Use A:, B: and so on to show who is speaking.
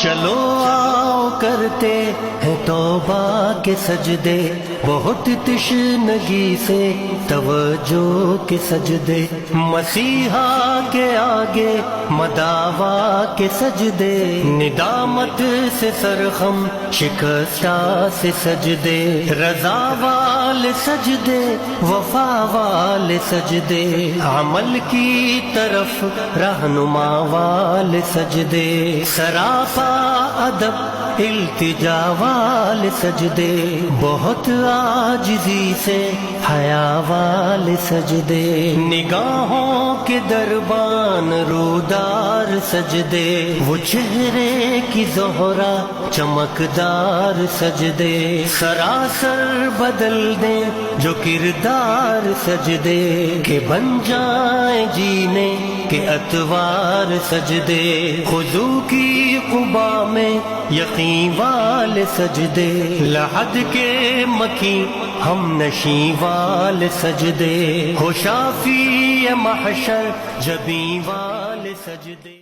A: چلو آؤ کرتے ہیں توبہ کے سجدے، بہت تشنگی سے توجہ کے سجدے، مسیحا کے آگے مداوا کے سجدے، ندامت سے سرخم شکستہ سے سجدے، رضا والے سجدے، وفا والے سجدے، عمل کی طرف رہنما والے سجدے، سراپا ادب التجا والے سجدے، بہت عاجزی سے حیا والے سجدے، نگاہوں کے دربان رودار سجدے، وہ چہرے کی زہرا چمکدار سجدے، سراسر بدل دیں جو کردار سجدے، کہ بن جائیں جینے کے اتوار سجدے، خضوع کی قبا میں یقین والے سجدے، لحد کے مکین ہم نشیں والے سجدے، ہو شافی محشر جبیں والے سجدے۔